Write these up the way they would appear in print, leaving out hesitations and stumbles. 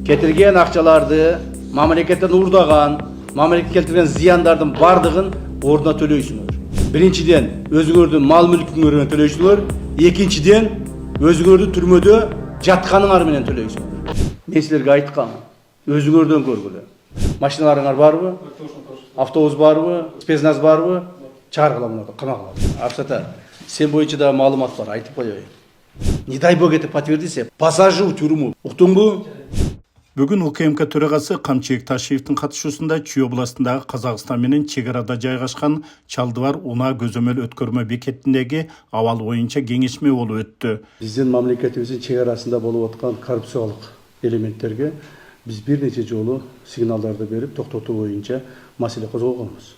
Кетирген акчаларды мамлекеттен урдаган, мамлекет келтирген зыяндардын бардыгын ордуна төлөйсүңөр. Биринчиден өзүңөрдүн мал мүлкүңөрдөн төлөйсүңөр, экинчиден өзүңөрдү түрмөдө жатканыңар менен төлөйсүңөр. Мен силерге айткам, өзүңөрдөн көргүлө. Машиналарыңар барбы? Автобус барбы? Спецназ барбы? Чаргыла муну, камагыла. Абсата, сен боюнча да маалымат бар, айтып коеюн. Не дай бог это подтвердится, посажу в тюрьму. Уктуңбу? Бүгін УКМК төрағасы Камчыбек Ташиевтің қатысуысында Чүй областындағы Қазақстан менен чегарада жайгашкан Чалдыбар Уна көзөмөл өткөрмө бекетиндеги абал боюнча кеңешме болуп өттү. Биздин мамлекетибиздин чегарасында болуп аткан коррупциялык элементтерге биз бир нече жолу сигналдарды берип токтотуу боюнча маселе козгогонбуз.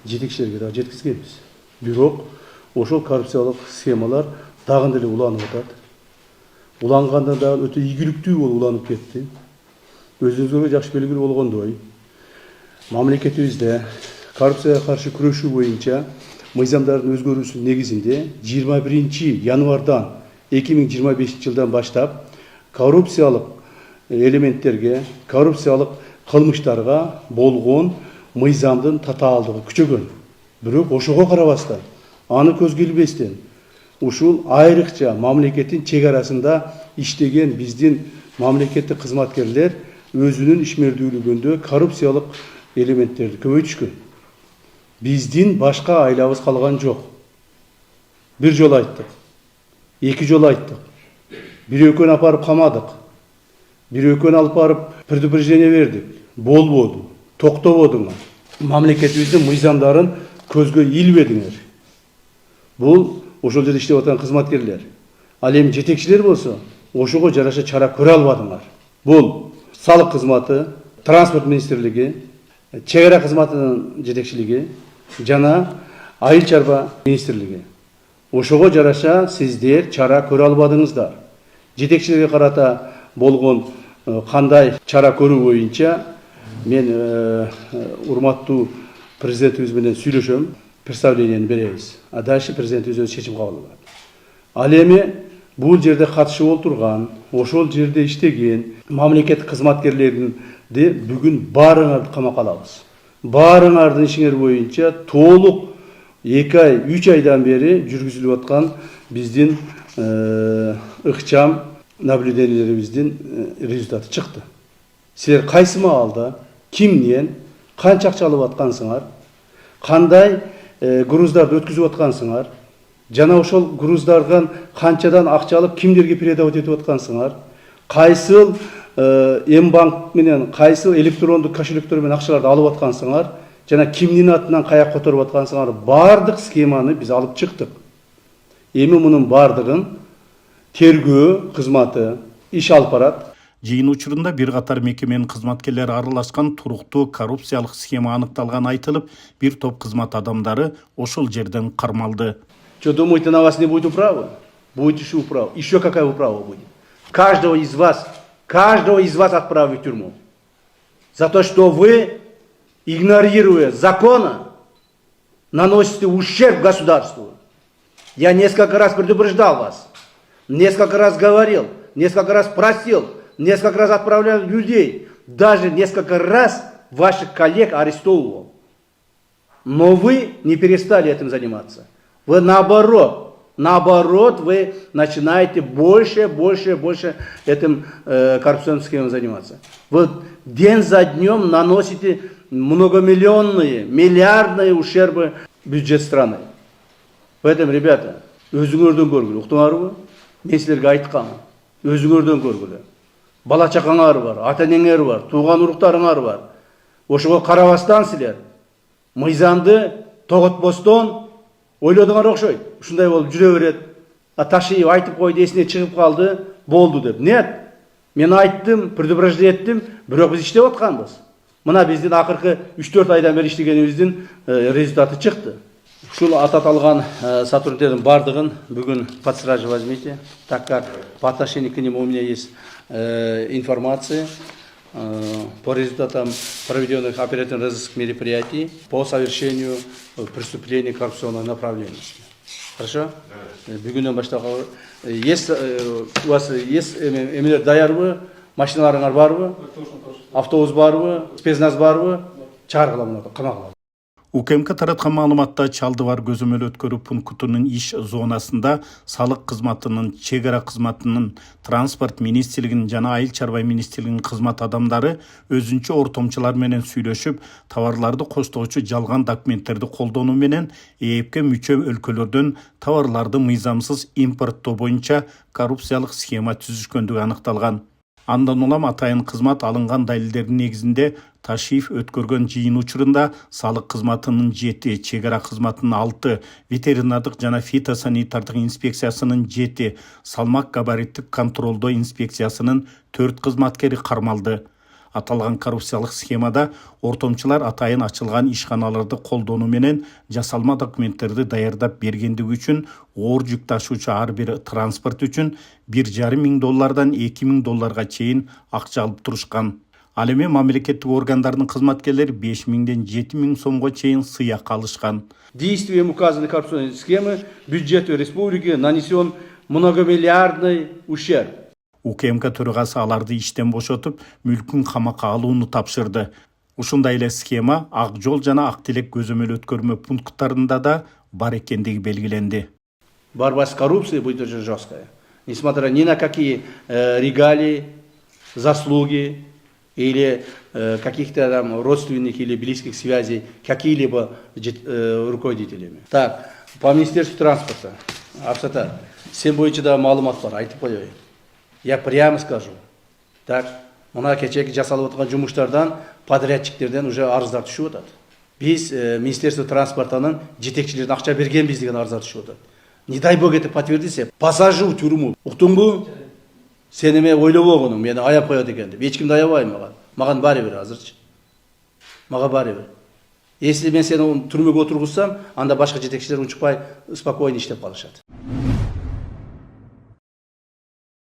Жетекчилерге да жеткизгенбиз. Бирок ошол коррупциялык схемалар дагы деле уланып атат. Уланганда да өтө ийгиликтүү болуп уланып кетти. Өзүңүзгө жакшы белгилүү болгондой, мамлекетибизде коррупцияга каршы күрөшүү боюнча мыйзамдардын өзгөрүүсүнүн негизинде 21 январдан 2025 жылдан баштап коррупциялык элементтерге, коррупциялык кылмыштарга болгон мыйзамдын татаалдыгы күчөгөн. Бирок ошого карабастан, аны көзгө илбестен, ушул айрыкча мамлекеттин чегарасында иштеген биздин мамлекеттик кызматкерлер өзүнүн ишмердүүлүгүндө коррупциялык элементтерди көбөйтүшкөн. Биздин башка айлабыз калган жок. Бир жол айттык, эки жол айттык. Бирөкөн апарып камадык. Бирөкөн алып барып предупреждение бердик. Болбоду, токтободуңар. Мамлекетибиздин мыйзамдарын көзгө илбедиңер. Бул ошол жерде иштеп аткан кызматкерлер. Ал эми жетекчилер болсо, ошого жараша чара көрө албадыңар. Бул салык кызматы, транспорт министрлиги, чегара кызматынын жетекчилиги жана айыл чарба министрлиги. Ошого жараша сиздер чара көрө албадыңыздар. Жетекчилерге карата болгон кандай чара көрүү боюнча мен урматтуу президентибиз менен сүйлөшөм, представлениени беребиз. А дальше президентибиз өз чечим кабыл алат. Ал эми бул жерде катышып отурган, ошол жерде иштеген мамлекеттик кызматкерлерди бүгүн баарыңарды камакка алабыз. Баарыңардын ишиңер боюнча толук 2 ай, 3 айдан бери жүргүзүлүп аткан биздин ыкчам наблюдениелерибиздин результаты чыкты. Силер кайсы маалда, кимден, канча акча алып аткансыңар, кандай груздарды өткүзүп аткансыңар, жана ошол груздардан канчадан акча алып кимдерге передавать этип аткансыңар, кайсыл М-банк менен, кайсыл электрондук кошелектер менен акчаларды алып аткансыңар, жана кимдин атынан каяк которуп аткансыңар, бардык схеманы биз алып чыктык. Эми мунун бардыгын тергөө кызматы иш алып барат. Жыйын учурунда бир катар мекеменин кызматкерлери аралашкан туруктуу коррупциялык схема аныкталганы айтылып, бир топ кызмат адамдары ошол жерден кармалды. Что, думаете, на вас не будет управы? Будет еще управа. Еще какая управа будет? Каждого из вас отправят в тюрьму. За то, что вы, игнорируя закона, наносите ущерб государству. Я несколько раз предупреждал вас, несколько раз говорил, несколько раз просил, несколько раз отправлял людей, даже несколько раз ваших коллег арестовывал. Но вы не перестали этим заниматься. Вы наоборот, вы начинаете больше этим коррупционным схемам заниматься. Вы день за днем наносите многомиллионные, миллиардные ущербы в бюджет страны. Поэтому, ребята, өзүңөрдөн көргүлө, уктуңарбы? Мен силерге айткам, өзүңөрдөн көргүлө. Бала чакаңар бар, ата энеңер бар, тууган уруктарыңар бар. Ошого карабастан силер мыйзамды тоготпостон ойлодуңар окшойт. Ушундай болуп жүрө берет. Ташиев айтып койду, эсине чыгып калды, болду деп. Нет, мен айттым, предупреждение еттим, бирок биз иштеп атканбыз. Мына биздин акыркы 3-4 айдан бери иштегенибиздин результаты чыкты. Ушул аталган сотрудниктердин бардыгын бүгүн под стражу возьмите, так как по отношению к нему у меня есть информация по результатам проведенных оперативно-розыскных мероприятий по совершению преступлений коррупционной направленности. Хорошо? Бүгүнөн баштап есть у вас есть эмелер даярбы? Машиналарыңар барбы? Автобус барбы? Спецназ барбы? Чаргыламын, камагыламын. УКМК таратқан маалыматта Чалдывар көзөмөл өткөрүү пунктунун иш зонасында салык кызматынын, чегара кызматынын, транспорт министрлигинин жана айыл чарба министрлигинин кызмат адамдары өзүнчө ортомчулар менен сүйлөшүп, товарларды коштоочу жалган документтерди колдонуу менен ЭЭПке мүчө өлкөлөрдөн товарларды мыйзамсыз импорттоо боюнча коррупциялык схема түзүшкөндүгү аныкталган. Андан улам атайын кызмат алынган далилдердин негизинде Ташиев өткөргөн жыйын учурунда салык кызматынын 7, чегара кызматынын 6, ветеринардык жана фитосанитардык инспекциясынын 7, салмак габариттик контролдоо инспекциясынын 4 кызматкери кармалды. Аталган коррупциялык схемада ортомчулар атайын ачылган ишканаларды колдонуу менен жасалма документтерди даярдап бергендиги үчүн оор жүк ташуучу ар бир транспорт үчүн $1,500 $2,000 чейин акча алып турушкан. Ал эми мамлекеттик органдардын кызматкерлери 5.000 7.000 сомго чейин сыйак алышкан. Действием указанной коррупционной схемы бюджету республики нанесен многомиллиардный ущерб. УКМК төрагасы аларды иштен бошотуп, мүлкүн камакка алууну тапшырды. Ушундай эле схема Ак Жол жана Ак Тилек көзөмөл өткөрмө пункттарында да бар экендиги белгиленди. Борьба с коррупцией будет очень жесткая. Несмотря ни на какие регалии, заслуги или каких-то там родственных или близких связей какие-либо руководителями. Так, по Министерству транспорта, Абсата, сен боюнча да маалымат бар, айтып коеюн. Я прямо скажу. Так, мына кечеки жасалып аткан жумуштардан, подрядчиктерден уже арыздар түшүп атат. Биз Министерство транспортанын жетекчилерине акча бергенбиз деген арыздар түшүп атат. Не дай бог это подтвердится, посажу в тюрьму. Уктуңбу? Сен эме ойлоп болгонуң, мени аяп коет экен деп. Эч кимди аябайм маган. Маган баары бир азырчы. Мага баары бир. Если мен сени түрмөгө отургузсам, анда башка жетекчилер унчукпай спокойно иштеп калышат.